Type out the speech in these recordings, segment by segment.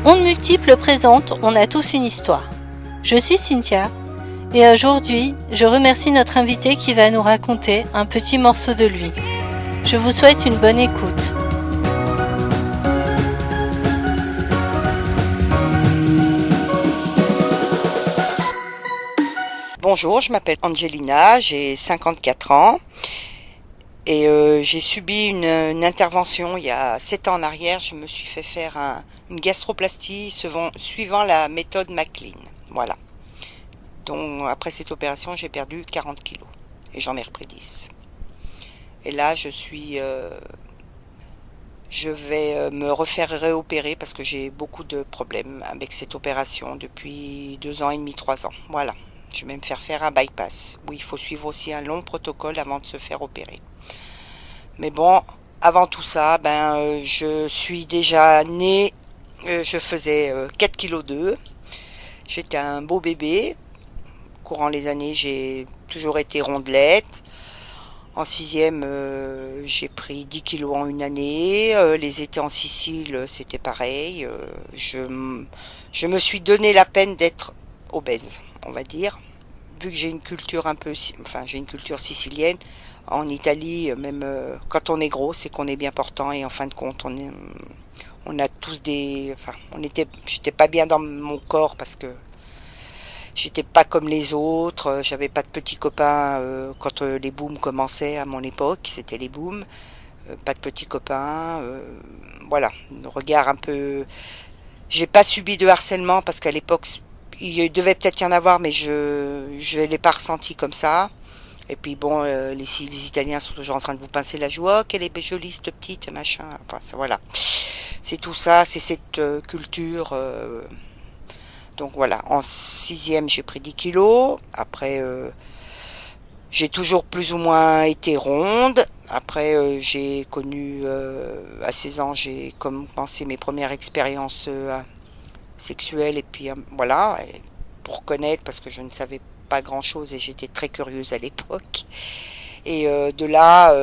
Ondes multiples présente On a tous une histoire. Je suis Cynthia et aujourd'hui, je remercie notre invité qui va nous raconter un petit morceau de lui. Je vous souhaite une bonne écoute. Bonjour, je m'appelle Angelina, j'ai 54 ans et j'ai subi une intervention il y a 7 ans en arrière. Je me suis fait faire une gastroplastie suivant la méthode McLean. Voilà. Donc après cette opération, j'ai perdu 40 kilos et j'en ai repris 10. Et là, je vais me refaire réopérer parce que j'ai beaucoup de problèmes avec cette opération depuis 2 ans et demi, 3 ans. Voilà. Je vais me faire un bypass, où il faut suivre aussi un long protocole avant de se faire opérer. Mais bon, avant tout ça, je suis déjà née, je faisais 4,2 kg. J'étais un beau bébé. Courant les années, j'ai toujours été rondelette. En sixième, j'ai pris 10 kilos en une année. Les étés en Sicile, c'était pareil. Je me suis donné la peine d'être obèse, on va dire. Vu que j'ai une culture j'ai une culture sicilienne, en Italie, même quand on est gros, c'est qu'on est bien portant et en fin de compte, on a tous j'étais pas bien dans mon corps parce que j'étais pas comme les autres, j'avais pas de petits copains quand les booms commençaient à mon époque, c'était les booms, pas de petits copains, voilà, le regard un peu. J'ai pas subi de harcèlement parce qu'à l'époque, il devait peut-être y en avoir, mais je l'ai pas ressenti comme ça. Et puis bon, les Italiens sont toujours en train de vous pincer la joue. Oh, qu'elle est jolie cette petite, machin. Enfin, voilà. C'est tout ça, c'est cette culture. Donc voilà, en sixième, j'ai pris 10 kilos. Après, j'ai toujours plus ou moins été ronde. Après, j'ai connu, à 16 ans, j'ai commencé mes premières expériences sexuelles. Et puis voilà, pour connaître, parce que je ne savais pas grand-chose et j'étais très curieuse à l'époque. Et de là,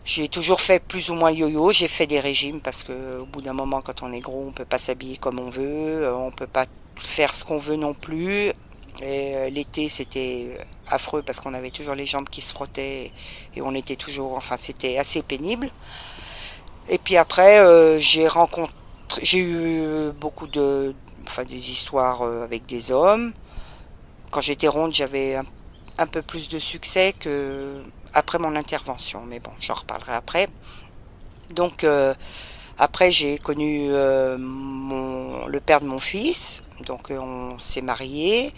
j'ai toujours fait plus ou moins yo-yo. J'ai fait des régimes parce que au bout d'un moment, quand on est gros, on peut pas s'habiller comme on veut, on peut pas faire ce qu'on veut non plus. Et l'été, c'était affreux parce qu'on avait toujours les jambes qui se frottaient et on était toujours, enfin, c'était assez pénible. Et puis après, j'ai eu beaucoup des histoires avec des hommes. Quand j'étais ronde, j'avais un peu plus de succès que après mon intervention. Mais bon, j'en reparlerai après. Donc après, j'ai connu le père de mon fils. Donc on s'est mariés.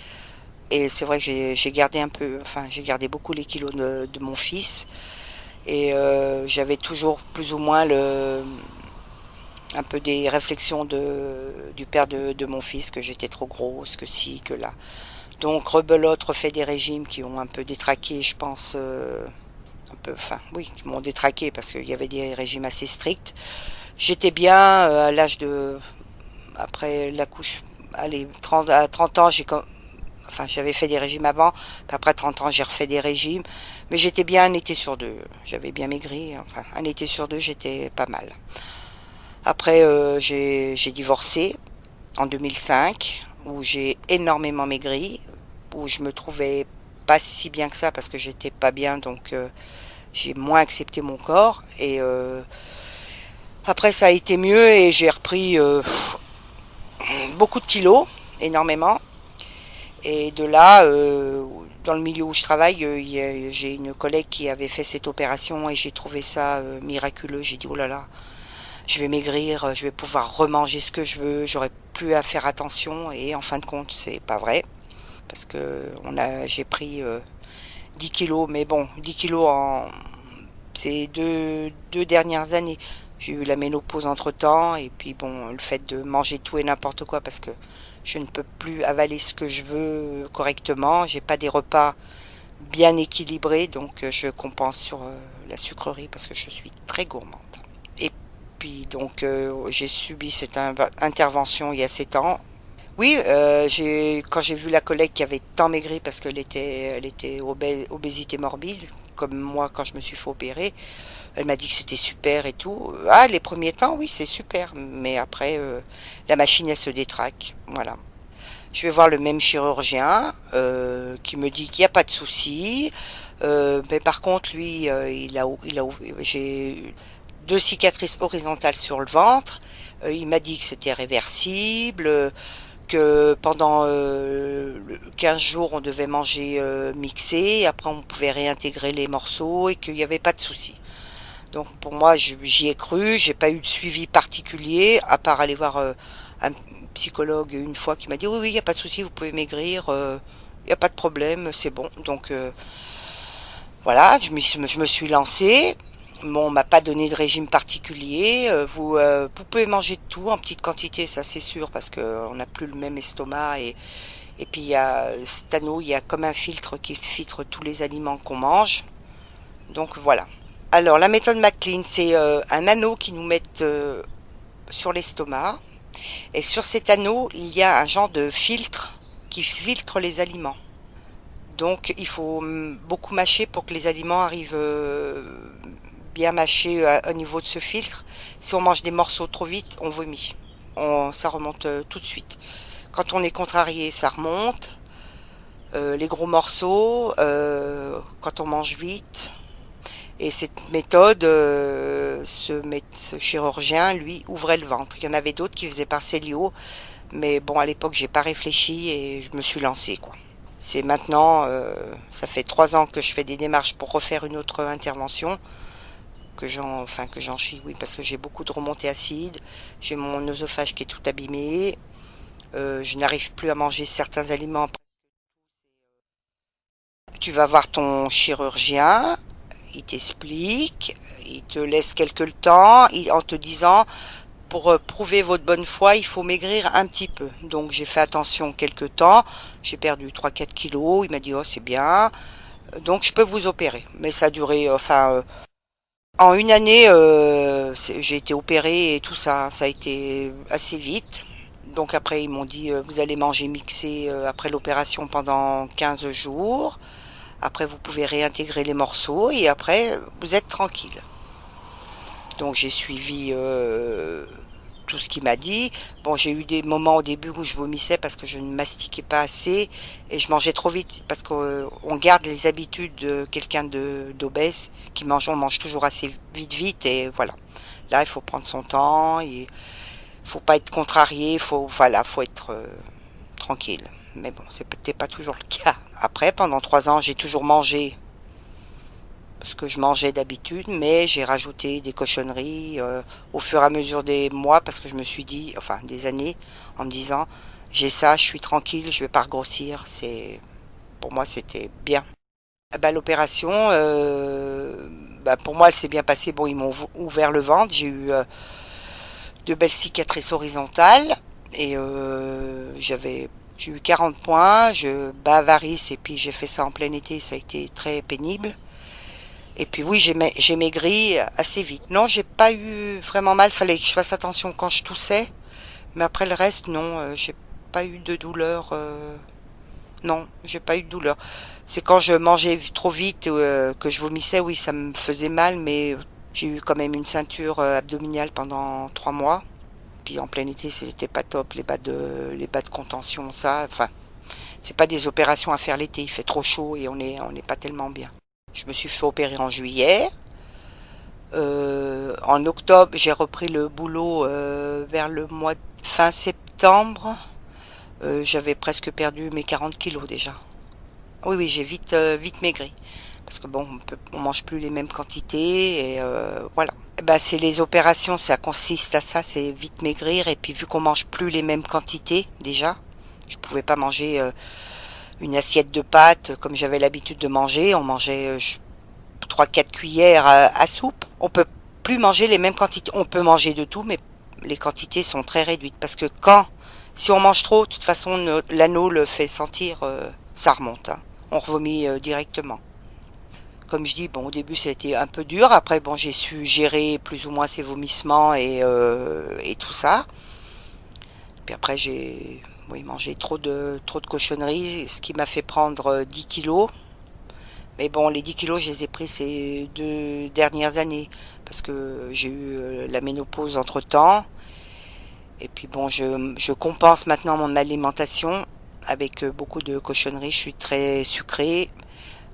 Et c'est vrai que j'ai gardé beaucoup les kilos de mon fils. Et j'avais toujours plus ou moins un peu des réflexions du père de mon fils, que j'étais trop grosse, que ci, que là. Donc rebelote, refait des régimes qui ont un peu détraqué, je pense, qui m'ont détraqué parce qu'il y avait des régimes assez stricts. J'étais bien à l'âge après la couche, allez, à 30 ans, j'avais fait des régimes avant, puis après 30 ans, j'ai refait des régimes, mais j'étais bien un été sur deux. J'avais bien maigri, enfin, un été sur deux, j'étais pas mal. Après, j'ai divorcé en 2005, où j'ai énormément maigri, où je me trouvais pas si bien que ça parce que j'étais pas bien, donc j'ai moins accepté mon corps. Et après, ça a été mieux et j'ai repris beaucoup de kilos, énormément. Et de là, dans le milieu où je travaille, j'ai une collègue qui avait fait cette opération et j'ai trouvé ça miraculeux. J'ai dit, oh là là, je vais maigrir, je vais pouvoir remanger ce que je veux, j'aurai plus à faire attention. Et en fin de compte, c'est pas vrai. Parce que j'ai pris 10 kilos, mais bon, 10 kilos en ces deux dernières années. J'ai eu la ménopause entre-temps, et puis bon, le fait de manger tout et n'importe quoi, parce que je ne peux plus avaler ce que je veux correctement. J'ai pas des repas bien équilibrés, donc je compense sur la sucrerie, parce que je suis très gourmande. Et puis donc, j'ai subi cette intervention il y a 7 ans. Oui, quand j'ai vu la collègue qui avait tant maigri parce qu'elle était obésité morbide, comme moi quand je me suis fait opérer. Elle m'a dit que c'était super et tout. Ah, les premiers temps, oui, c'est super. Mais après, la machine, elle se détraque. Voilà. Je vais voir le même chirurgien qui me dit qu'il n'y a pas de souci. Mais par contre, lui, j'ai 2 cicatrices horizontales sur le ventre. Il m'a dit que c'était réversible, que pendant 15 jours, on devait manger mixé. Après, on pouvait réintégrer les morceaux et qu'il n'y avait pas de souci. Donc pour moi, j'y ai cru. J'ai pas eu de suivi particulier, à part aller voir un psychologue une fois qui m'a dit oui, oui, il n'y a pas de souci, vous pouvez maigrir, il n'y a pas de problème, c'est bon. Donc voilà, je me suis lancée. Bon, on m'a pas donné de régime particulier. Vous pouvez manger de tout en petite quantité, ça c'est sûr, parce que on n'a plus le même estomac et puis il y a cet anneau, il y a comme un filtre qui filtre tous les aliments qu'on mange. Donc voilà. Alors la méthode McLean, c'est un anneau qui nous met sur l'estomac. Et sur cet anneau, il y a un genre de filtre qui filtre les aliments. Donc il faut beaucoup mâcher pour que les aliments arrivent bien mâchés au niveau de ce filtre. Si on mange des morceaux trop vite, on vomit. Ça remonte tout de suite. Quand on est contrarié, ça remonte. Les gros morceaux, quand on mange vite. Et cette méthode, ce chirurgien, lui, ouvrait le ventre. Il y en avait d'autres qui faisaient par cellio, mais bon, à l'époque, j'ai pas réfléchi et je me suis lancée, quoi. C'est maintenant, ça fait 3 ans que je fais des démarches pour refaire une autre intervention, que j'en chie, oui, parce que j'ai beaucoup de remontées acides, j'ai mon œsophage qui est tout abîmé, je n'arrive plus à manger certains aliments. Tu vas voir ton chirurgien. Il t'explique, il te laisse quelque temps en te disant pour prouver votre bonne foi, il faut maigrir un petit peu. Donc j'ai fait attention quelque temps, j'ai perdu 3-4 kilos, il m'a dit oh c'est bien, donc je peux vous opérer. Mais ça a duré, en une année, j'ai été opérée et tout ça, ça a été assez vite. Donc après ils m'ont dit vous allez manger mixé après l'opération pendant 15 jours. Après, vous pouvez réintégrer les morceaux et après, vous êtes tranquille. Donc, j'ai suivi tout ce qu'il m'a dit. Bon, j'ai eu des moments au début où je vomissais parce que je ne mastiquais pas assez et je mangeais trop vite parce qu'on garde les habitudes de quelqu'un d'obèse qui mange, on mange toujours assez vite et voilà. Là, il faut prendre son temps, il faut pas être contrarié, faut être tranquille. Mais bon, c'est peut-être pas toujours le cas. Après, pendant 3 ans, j'ai toujours mangé ce que je mangeais d'habitude, mais j'ai rajouté des cochonneries au fur et à mesure des mois parce que je me suis dit, enfin des années, en me disant, j'ai ça, je suis tranquille, je vais pas regrossir. Pour moi, c'était bien. L'opération, pour moi, elle s'est bien passée. Bon, ils m'ont ouvert le ventre, j'ai eu de belles cicatrices horizontales et j'ai eu 40 points, je bavarise et puis j'ai fait ça en plein été, ça a été très pénible. Et puis oui, j'ai maigri assez vite. Non, j'ai pas eu vraiment mal, fallait que je fasse attention quand je toussais. Mais après le reste, non, j'ai pas eu de douleur. Non, j'ai pas eu de douleur. C'est quand je mangeais trop vite que je vomissais, oui, ça me faisait mal, mais j'ai eu quand même une ceinture abdominale pendant 3 mois. Puis en plein été, c'était pas top, les bas de contention, ça. Enfin, c'est pas des opérations à faire l'été, il fait trop chaud et on n'est pas tellement bien. Je me suis fait opérer en juillet. En octobre, j'ai repris le boulot vers le mois de fin septembre. J'avais presque perdu mes 40 kilos déjà. Oui, oui, j'ai vite maigri. Parce que bon, on mange plus les mêmes quantités et voilà. C'est les opérations, ça consiste à ça, c'est vite maigrir et puis vu qu'on mange plus les mêmes quantités déjà, je pouvais pas manger une assiette de pâtes comme j'avais l'habitude de manger, on mangeait 3-4 cuillères à soupe. On peut plus manger les mêmes quantités, on peut manger de tout mais les quantités sont très réduites parce que si on mange trop, de toute façon l'anneau le fait sentir, ça remonte, hein. On revomit directement. Comme je dis, bon, au début, ça a été un peu dur. Après, bon, j'ai su gérer plus ou moins ces vomissements et tout ça. Puis après, j'ai mangé trop de cochonneries, ce qui m'a fait prendre 10 kilos. Mais bon, les 10 kilos, je les ai pris ces 2 dernières années parce que j'ai eu la ménopause entre-temps. Et puis bon, je compense maintenant mon alimentation avec beaucoup de cochonneries. Je suis très sucrée.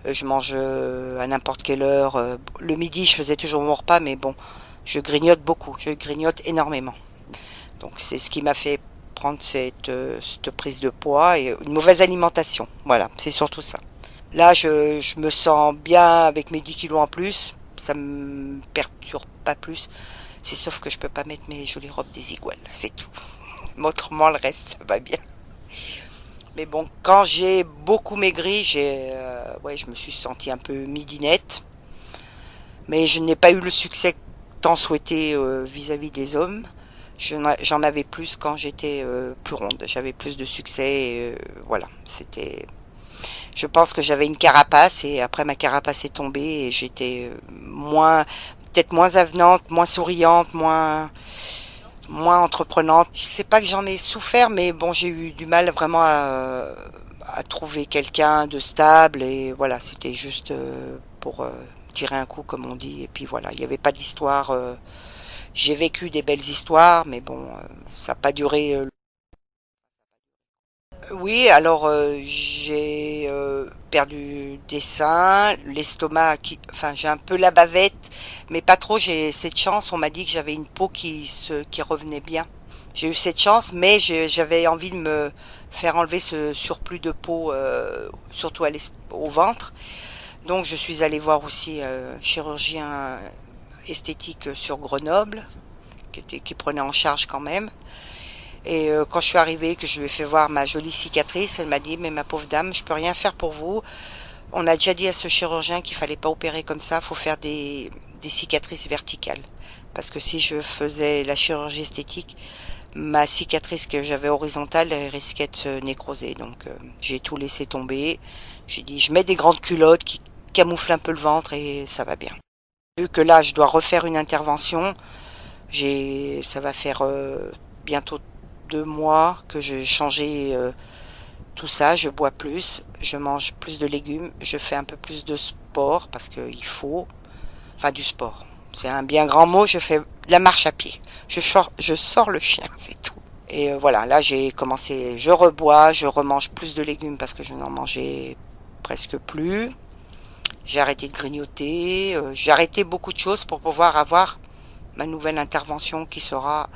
Je mange à n'importe quelle heure. Le midi, je faisais toujours mon repas, mais bon, je grignote beaucoup. Je grignote énormément. Donc c'est ce qui m'a fait prendre cette prise de poids et une mauvaise alimentation. Voilà, c'est surtout ça. Là, je me sens bien avec mes 10 kilos en plus. Ça me perturbe pas plus. C'est sauf que je peux pas mettre mes jolies robes des iguales, c'est tout. Mais autrement, le reste, ça va bien. Mais bon, quand j'ai beaucoup maigri, ouais, je me suis sentie un peu midinette. Mais je n'ai pas eu le succès tant souhaité vis-à-vis des hommes. J'en avais plus quand j'étais plus ronde. J'avais plus de succès. Et, voilà, c'était. Je pense que j'avais une carapace et après ma carapace est tombée et j'étais peut-être moins avenante, moins souriante, moins entreprenante. Je sais pas que j'en ai souffert, mais bon, j'ai eu du mal vraiment à trouver quelqu'un de stable et voilà, c'était juste pour tirer un coup comme on dit. Et puis voilà, il n'y avait pas d'histoire. J'ai vécu des belles histoires, mais bon, ça n'a pas duré. Oui, alors j'ai perdu des seins, l'estomac, enfin j'ai un peu la bavette, mais pas trop. J'ai cette chance. On m'a dit que j'avais une peau qui revenait bien. J'ai eu cette chance, mais j'avais envie de me faire enlever ce surplus de peau, surtout au ventre. Donc je suis allée voir aussi un chirurgien esthétique sur Grenoble, qui prenait en charge quand même. Et quand je suis arrivée, que je lui ai fait voir ma jolie cicatrice, elle m'a dit, mais ma pauvre dame, je peux rien faire pour vous. On a déjà dit à ce chirurgien qu'il fallait pas opérer comme ça, faut faire des cicatrices verticales. Parce que si je faisais la chirurgie esthétique, ma cicatrice que j'avais horizontale elle risquait de se nécroser. Donc j'ai tout laissé tomber. J'ai dit, je mets des grandes culottes qui camouflent un peu le ventre et ça va bien. Vu que là, je dois refaire une intervention, ça va faire bientôt 2 mois que j'ai changé tout ça. Je bois plus, je mange plus de légumes, je fais un peu plus de sport parce qu'il faut, enfin du sport. C'est un bien grand mot, je fais de la marche à pied. Je sors le chien, c'est tout. Et voilà, là j'ai commencé, je rebois, je remange plus de légumes parce que je n'en mangeais presque plus. J'ai arrêté de grignoter, j'ai arrêté beaucoup de choses pour pouvoir avoir ma nouvelle intervention qui sera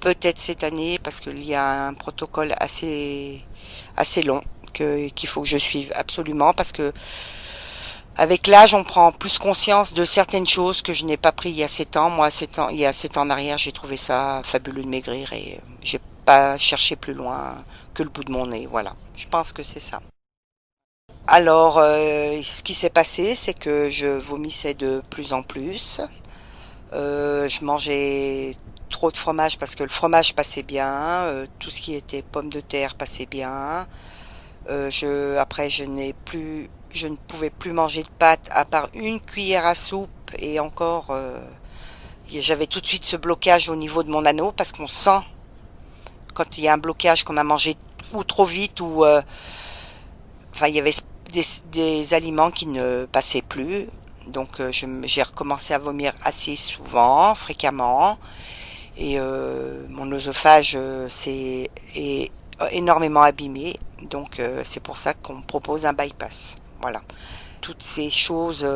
peut-être cette année parce qu'il y a un protocole assez long qu'il faut que je suive absolument parce que avec l'âge on prend plus conscience de certaines choses que je n'ai pas pris il y a 7 ans. Moi, il y a 7 ans en arrière, j'ai trouvé ça fabuleux de maigrir et j'ai pas cherché plus loin que le bout de mon nez. Voilà, je pense que c'est ça. Alors, ce qui s'est passé, c'est que je vomissais de plus en plus. Je mangeais trop de fromage parce que le fromage passait bien, tout ce qui était pommes de terre passait bien. Après, je ne pouvais plus manger de pâtes à part une cuillère à soupe et encore, j'avais tout de suite ce blocage au niveau de mon anneau parce qu'on sent quand il y a un blocage qu'on a mangé ou trop vite ou, enfin, il y avait des aliments qui ne passaient plus. Donc j'ai recommencé à vomir assez souvent, fréquemment, et mon œsophage est énormément abîmé. Donc c'est pour ça qu'on me propose un bypass. Voilà. Toutes ces choses,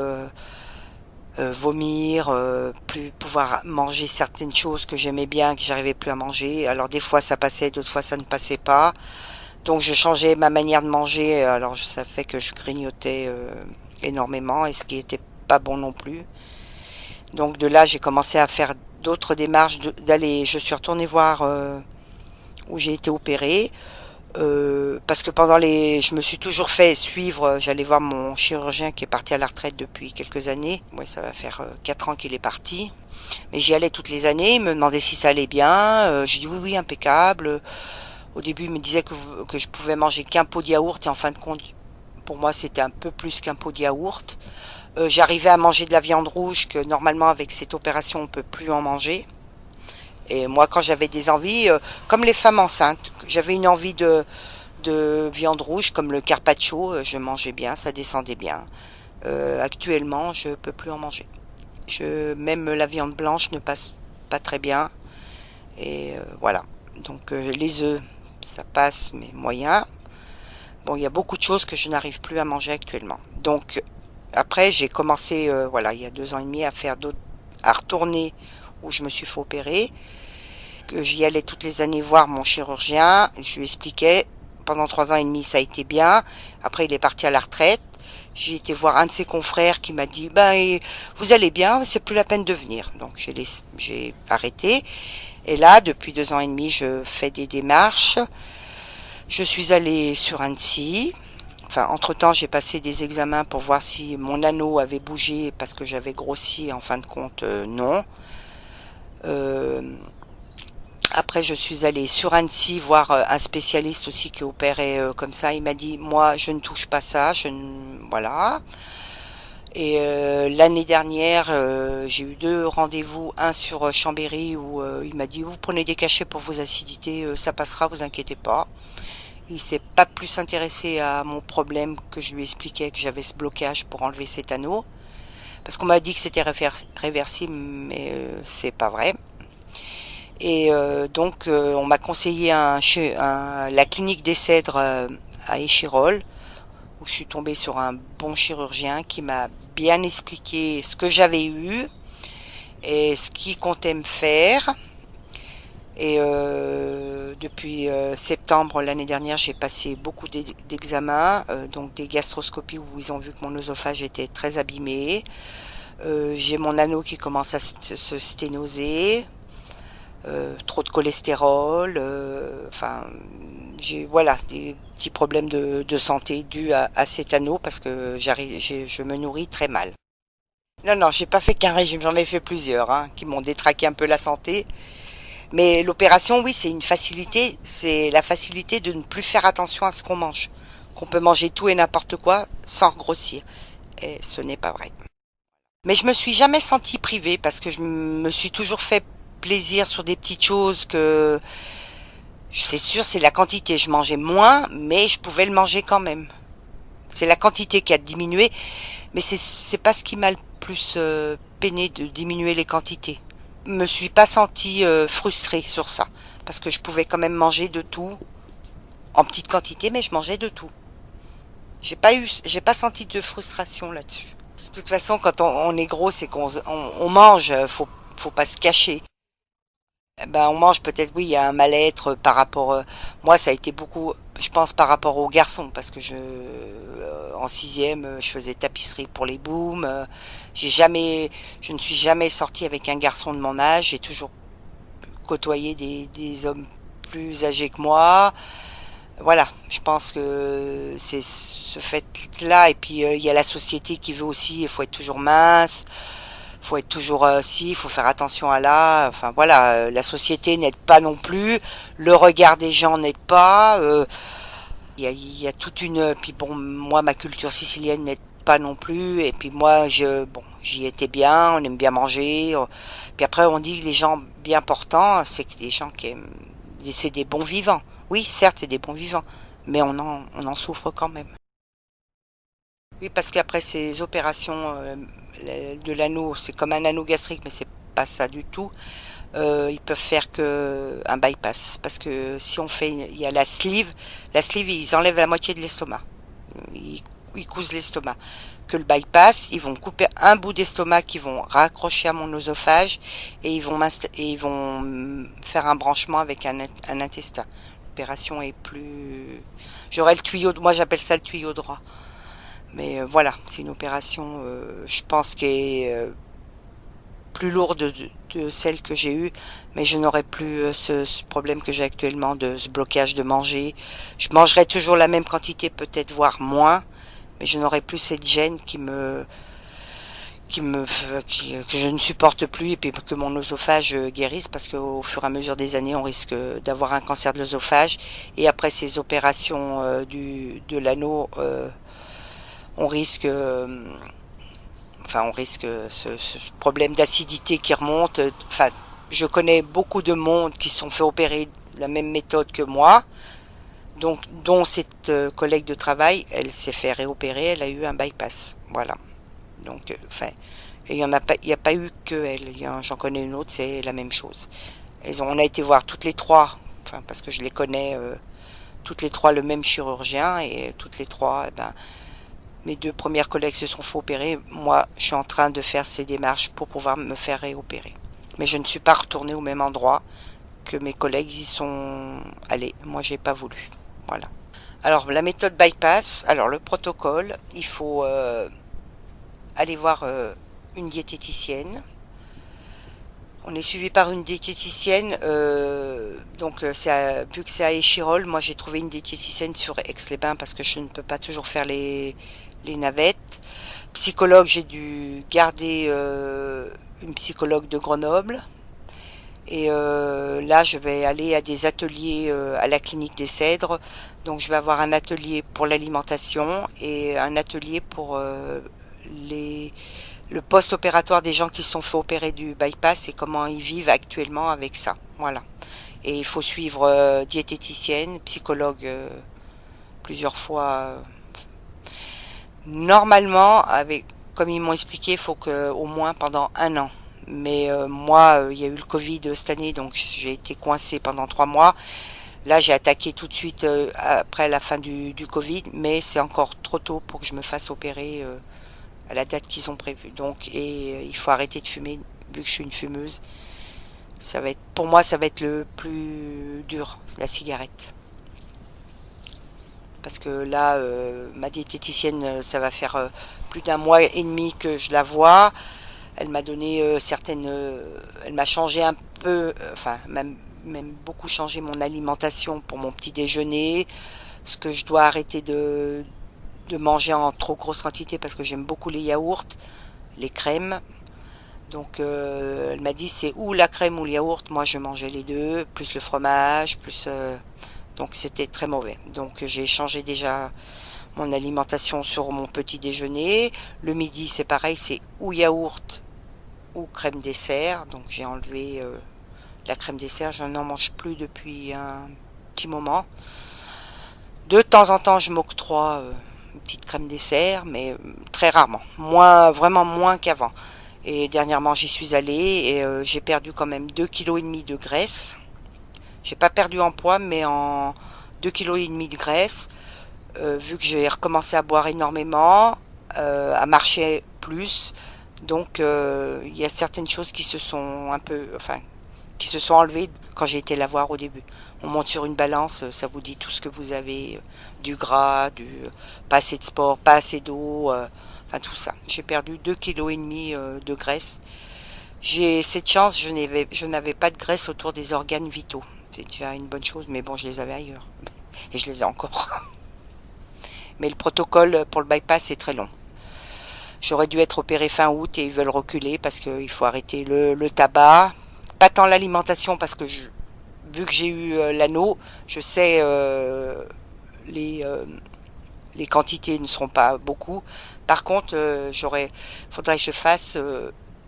vomir, plus pouvoir manger certaines choses que j'aimais bien, que j'arrivais plus à manger. Alors des fois ça passait, d'autres fois ça ne passait pas. Donc je changeais ma manière de manger. Alors ça fait que je grignotais énormément, et ce qui était pas bon non plus. Donc de là, j'ai commencé à faire d'autres démarches je suis retournée voir où j'ai été opérée parce que je me suis toujours fait suivre. J'allais voir mon chirurgien qui est parti à la retraite depuis quelques années. Ouais, ça va faire 4 ans qu'il est parti. Mais j'y allais toutes les années. Il me demandait si ça allait bien. J'ai dit oui, oui, impeccable. Au début, il me disait que je pouvais manger qu'un pot de yaourt et en fin de compte, pour moi, c'était un peu plus qu'un pot de yaourt. J'arrivais à manger de la viande rouge que normalement avec cette opération on peut plus en manger. Et moi quand j'avais des envies, comme les femmes enceintes, j'avais une envie de viande rouge comme le carpaccio, je mangeais bien, ça descendait bien. Actuellement, je peux plus en manger. Même la viande blanche ne passe pas très bien. Et voilà. Donc les œufs, ça passe, mais moyen. Bon, il y a beaucoup de choses que je n'arrive plus à manger actuellement. Donc après, j'ai commencé, voilà, il y a 2 ans et demi à retourner où je me suis fait opérer. Que j'y allais toutes les années voir mon chirurgien. Je lui expliquais. Pendant 3 ans et demi, ça a été bien. Après, il est parti à la retraite. J'ai été voir un de ses confrères qui m'a dit, ben, vous allez bien, c'est plus la peine de venir. Donc j'ai arrêté. Et là, depuis 2 ans et demi, je fais des démarches. Je suis allée sur Annecy. Enfin, entre-temps, j'ai passé des examens pour voir si mon anneau avait bougé parce que j'avais grossi. En fin de compte, non. Après, je suis allée sur Annecy voir un spécialiste aussi qui opérait comme ça. Il m'a dit, moi, je ne touche pas ça. Voilà. Et l'année dernière, j'ai eu 2 rendez-vous, un sur Chambéry où il m'a dit, vous prenez des cachets pour vos acidités, ça passera, vous inquiétez pas. Il s'est pas plus intéressé à mon problème que je lui expliquais que j'avais ce blocage pour enlever cet anneau. Parce qu'on m'a dit que c'était réversible, mais c'est pas vrai. Et donc on m'a conseillé la clinique des Cèdres à Échirolles, où je suis tombée sur un bon chirurgien qui m'a bien expliqué ce que j'avais eu et ce qu'il comptait me faire. Et depuis septembre l'année dernière, j'ai passé beaucoup d'examens, donc des gastroscopies où ils ont vu que mon œsophage était très abîmé. J'ai mon anneau qui commence à se sténoser. Trop de cholestérol, enfin j'ai voilà des petits problèmes de santé dus à cet anneau parce que je me nourris très mal. Non, j'ai pas fait qu'un régime, j'en ai fait plusieurs qui m'ont détraqué un peu la santé. Mais l'opération, oui, c'est une facilité, c'est la facilité de ne plus faire attention à ce qu'on mange, qu'on peut manger tout et n'importe quoi sans grossir. Et ce n'est pas vrai. Mais je me suis jamais sentie privée parce que je me suis toujours fait plaisir sur des petites choses que c'est sûr c'est la quantité, je mangeais moins mais je pouvais le manger quand même. C'est la quantité qui a diminué, mais c'est pas ce qui m'a le plus peiné de diminuer les quantités. Je me suis pas sentie frustrée sur ça parce que je pouvais quand même manger de tout en petite quantité, mais je mangeais de tout. J'ai pas senti de frustration là-dessus. De toute façon, quand on est gros, c'est qu'on mange, faut pas se cacher. Ben, on mange peut-être, oui, il y a un mal-être par rapport. Moi, ça a été beaucoup, je pense, par rapport aux garçons, parce que en sixième, je faisais tapisserie pour les booms. Je ne suis jamais sortie avec un garçon de mon âge. J'ai toujours côtoyé des hommes plus âgés que moi. Voilà, je pense que c'est ce fait-là. Et puis, il y a la société qui veut aussi, il faut être toujours mince. Faut être toujours il faut faire attention à là. Enfin voilà, la société n'aide pas non plus, le regard des gens n'aide pas. Il y a toute une. Puis bon, moi ma culture sicilienne n'aide pas non plus. Et puis moi j'y étais bien, on aime bien manger. Puis après on dit que les gens bien portants, c'est que des gens qui aiment, c'est des bons vivants. Oui, certes c'est des bons vivants, mais on en souffre quand même. Oui, parce qu'après ces opérations de l'anneau, c'est comme un anneau gastrique, mais c'est pas ça du tout. Ils peuvent faire que un bypass, parce que si on fait, il y a la sleeve ils enlèvent la moitié de l'estomac, ils cousent l'estomac. Que le bypass, ils vont couper un bout d'estomac qu'ils vont raccrocher à mon œsophage et ils vont faire un branchement avec un intestin. L'opération est plus, j'aurai le tuyau, moi j'appelle ça le tuyau droit. Mais voilà, c'est une opération, je pense, qui est plus lourde de celle que j'ai eue, mais je n'aurai plus ce problème que j'ai actuellement de ce blocage de manger. Je mangerai toujours la même quantité, peut-être voire moins, mais je n'aurai plus cette gêne que je ne supporte plus et puis que mon œsophage guérisse parce qu'au fur et à mesure des années, on risque d'avoir un cancer de l'œsophage et après ces opérations de l'anneau. On risque, ce problème d'acidité qui remonte. Enfin, je connais beaucoup de monde qui se sont fait opérer de la même méthode que moi, donc dont cette collègue de travail, elle s'est fait réopérer, elle a eu un bypass. Voilà. Donc, enfin, et il y a pas eu que elle. J'en connais une autre, c'est la même chose. On a été voir toutes les trois, enfin, parce que je les connais toutes les trois le même chirurgien, et toutes les trois, eh ben, mes deux premières collègues se sont fait opérer. Moi, je suis en train de faire ces démarches pour pouvoir me faire réopérer. Mais je ne suis pas retournée au même endroit que mes collègues y sont allés. Moi, j'ai pas voulu. Voilà. Alors, la méthode bypass, alors le protocole, il faut aller voir une diététicienne. On est suivi par une diététicienne, donc vu que c'est à Échirolles, moi j'ai trouvé une diététicienne sur Aix-les-Bains parce que je ne peux pas toujours faire les navettes. Psychologue, j'ai dû garder une psychologue de Grenoble. Et là, je vais aller à des ateliers à la clinique des Cèdres. Donc je vais avoir un atelier pour l'alimentation et un atelier pour le post-opératoire des gens qui se sont fait opérer du bypass et comment ils vivent actuellement avec ça. Voilà. Et il faut suivre diététicienne, psychologue plusieurs fois. Normalement, comme ils m'ont expliqué, il faut qu'au moins pendant 1 an. Mais moi, il y a eu le Covid cette année, donc j'ai été coincée pendant 3 mois. Là, j'ai attaqué tout de suite après la fin du Covid, mais c'est encore trop tôt pour que je me fasse opérer à la date qu'ils ont prévue. Donc, il faut arrêter de fumer, vu que je suis une fumeuse. Pour moi, ça va être le plus dur, la cigarette. Parce que là, ma diététicienne, ça va faire plus d'1 mois et demi que je la vois. Elle m'a donné elle m'a changé un peu, enfin même beaucoup changé mon alimentation pour mon petit déjeuner, ce que je dois arrêter de manger en trop grosse quantité parce que j'aime beaucoup les yaourts, les crèmes. Donc elle m'a dit c'est ou la crème ou le yaourt, moi je mangeais les deux, plus le fromage, plus donc c'était très mauvais. Donc j'ai changé déjà mon alimentation sur mon petit déjeuner. Le midi c'est pareil, c'est ou yaourt ou crème dessert. Donc j'ai enlevé la crème dessert, je n'en mange plus depuis un petit moment. De temps en temps je m'octroie une petite crème dessert, mais très rarement, vraiment moins qu'avant. Et dernièrement j'y suis allée et j'ai perdu quand même 2,5 kg de graisse. J'ai pas perdu en poids, mais en 2,5 kg de graisse. Vu que j'ai recommencé à boire énormément, à marcher plus, donc il y a certaines choses qui se sont qui se sont enlevées quand j'ai été la voir au début. On monte sur une balance, ça vous dit tout ce que vous avez, du gras, pas assez de sport, pas assez d'eau, enfin tout ça. J'ai perdu 2,5 kg de graisse. J'ai cette chance, je n'avais pas de graisse autour des organes vitaux. C'est déjà une bonne chose, mais bon, je les avais ailleurs. Et je les ai encore. Mais le protocole pour le bypass est très long. J'aurais dû être opérée fin août et ils veulent reculer parce qu'il faut arrêter le tabac. Pas tant l'alimentation parce que vu que j'ai eu l'anneau, je sais les quantités ne seront pas beaucoup. Par contre, faudrait que je fasse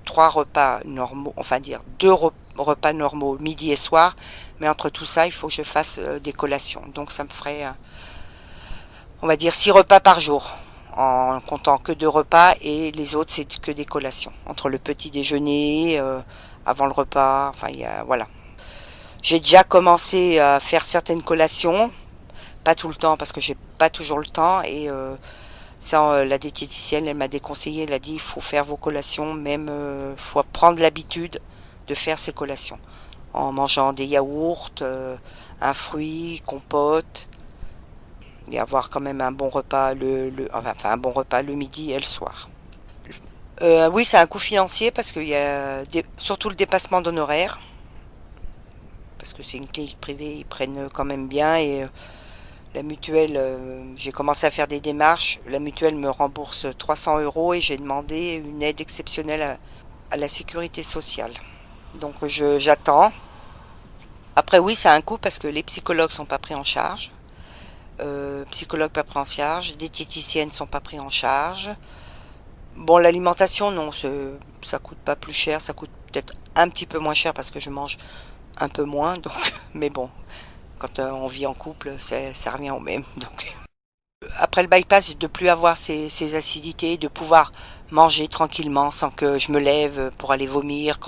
3 repas normaux, enfin dire 2 repas normaux, midi et soir. Mais entre tout ça, il faut que je fasse des collations. Donc ça me ferait, on va dire 6 repas par jour, en comptant que 2 repas et les autres c'est que des collations. Entre le petit déjeuner, avant le repas, enfin voilà. J'ai déjà commencé à faire certaines collations, pas tout le temps parce que j'ai pas toujours le temps et ça, la diététicienne elle m'a déconseillé, elle a dit il faut faire vos collations, même faut prendre l'habitude de faire ces collations en mangeant des yaourts, un fruit, compote et avoir quand même un bon repas un bon repas le midi et le soir. Oui, c'est un coût financier parce qu'il y a surtout le dépassement d'honoraires parce que c'est une clinique privée, ils prennent quand même bien et la mutuelle, j'ai commencé à faire des démarches, la mutuelle me rembourse 300 € et j'ai demandé une aide exceptionnelle à la sécurité sociale. Donc j'attends. Après oui, ça a un coût parce que les psychologues sont pas pris en charge. Psychologues pas pris en charge, diététiciennes sont pas pris en charge. Bon, l'alimentation, non, ça coûte pas plus cher, ça coûte peut-être un petit peu moins cher parce que je mange un peu moins, donc, mais bon, quand on vit en couple, ça revient au même. Donc, après le bypass, de plus avoir ces acidités, de pouvoir manger tranquillement sans que je me lève pour aller vomir,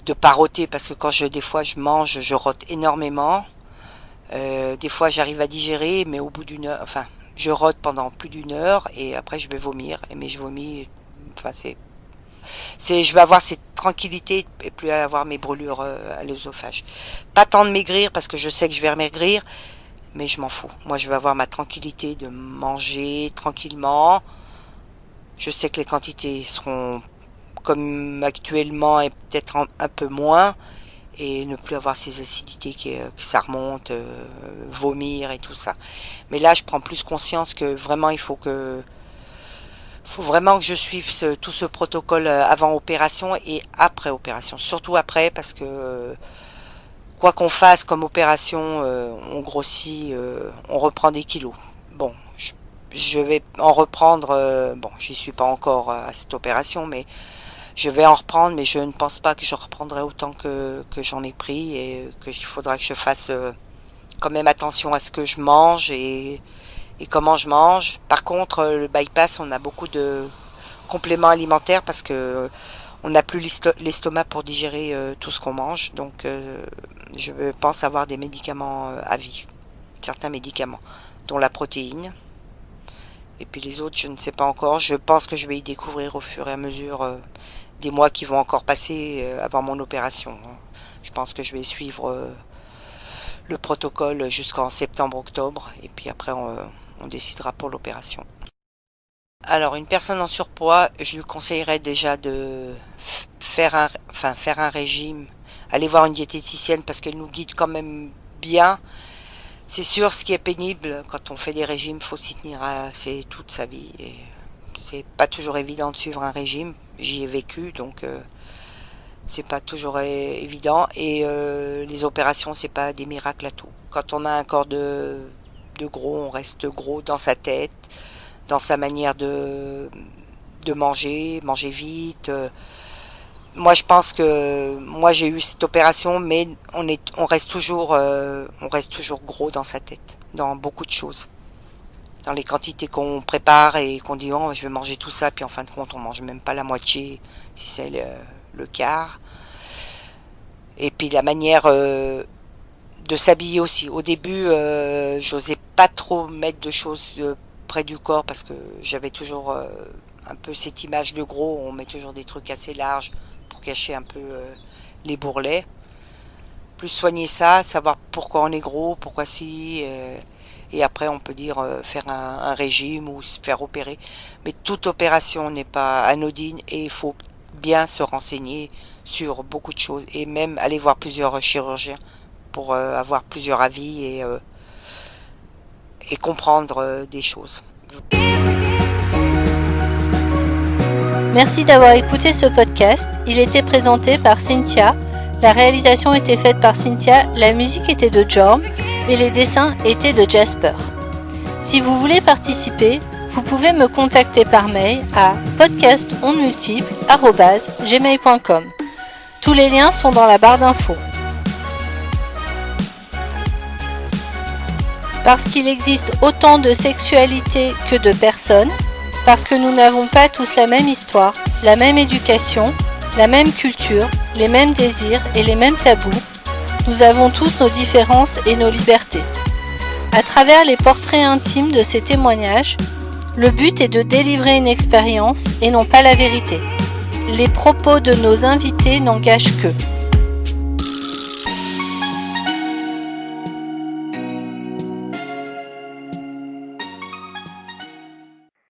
de pas roter, parce que des fois je mange, je rote énormément. Des fois j'arrive à digérer, mais au bout d'une heure, enfin, je rote pendant plus d'une heure et après je vais vomir. Mais je vomis, enfin je vais avoir cette tranquillité et plus avoir mes brûlures à l'œsophage. Pas tant de maigrir parce que je sais que je vais maigrir, mais je m'en fous. Moi, je vais avoir ma tranquillité de manger tranquillement. Je sais que les quantités seront comme actuellement et peut-être un peu moins, et ne plus avoir ces acidités que ça remonte, vomir et tout ça. Mais là, je prends plus conscience que vraiment faut vraiment que je suive tout ce protocole avant opération et après opération. Surtout après, parce que quoi qu'on fasse comme opération, on grossit, on reprend des kilos. Bon, je vais en reprendre, bon, j'y suis pas encore à cette opération, mais je vais en reprendre, mais je ne pense pas que je reprendrai autant que j'en ai pris, et qu'il faudra que je fasse quand même attention à ce que je mange et comment je mange. Par contre, le bypass, on a beaucoup de compléments alimentaires parce que on n'a plus l'estomac pour digérer tout ce qu'on mange. Donc, je pense avoir des médicaments à vie, certains médicaments, dont la protéine. Et puis les autres, je ne sais pas encore. Je pense que je vais y découvrir au fur et à mesure des mois qui vont encore passer avant mon opération. Je pense que je vais suivre le protocole jusqu'en septembre-octobre, et puis après on décidera pour l'opération. Alors, une personne en surpoids, je lui conseillerais déjà de faire un régime, aller voir une diététicienne parce qu'elle nous guide quand même bien. C'est sûr, ce qui est pénible quand on fait des régimes, faut s'y tenir c'est toute sa vie. Et c'est pas toujours évident de suivre un régime. J'y ai vécu, donc c'est pas toujours évident. Et les opérations, c'est pas des miracles à tout. Quand on a un corps de gros, on reste gros dans sa tête, dans sa manière de manger vite. Moi, je pense que j'ai eu cette opération, mais on reste toujours gros dans sa tête, dans beaucoup de choses, dans les quantités qu'on prépare et qu'on dit oh je vais manger tout ça, puis en fin de compte on mange même pas la moitié, si c'est le quart. Et puis la manière de s'habiller aussi. Au début, j'osais pas trop mettre de choses près du corps parce que j'avais toujours un peu cette image de gros. On met toujours des trucs assez larges pour cacher un peu les bourrelets. Plus soigner ça, savoir pourquoi on est gros, pourquoi si, et après on peut dire faire un régime ou se faire opérer. Mais toute opération n'est pas anodine et il faut bien se renseigner sur beaucoup de choses et même aller voir plusieurs chirurgiens pour avoir plusieurs avis et comprendre des choses. Merci d'avoir écouté ce podcast. Il était présenté par Cynthia. La réalisation était faite par Cynthia, la musique était de Jorm et les dessins étaient de Jasper. Si vous voulez participer, vous pouvez me contacter par mail à podcastonmultiple@gmail.com. Tous les liens sont dans la barre d'infos. Parce qu'il existe autant de sexualité que de personnes, parce que nous n'avons pas tous la même histoire, la même éducation, la même culture, les mêmes désirs et les mêmes tabous, nous avons tous nos différences et nos libertés. À travers les portraits intimes de ces témoignages, le but est de délivrer une expérience et non pas la vérité. Les propos de nos invités n'engagent qu'eux.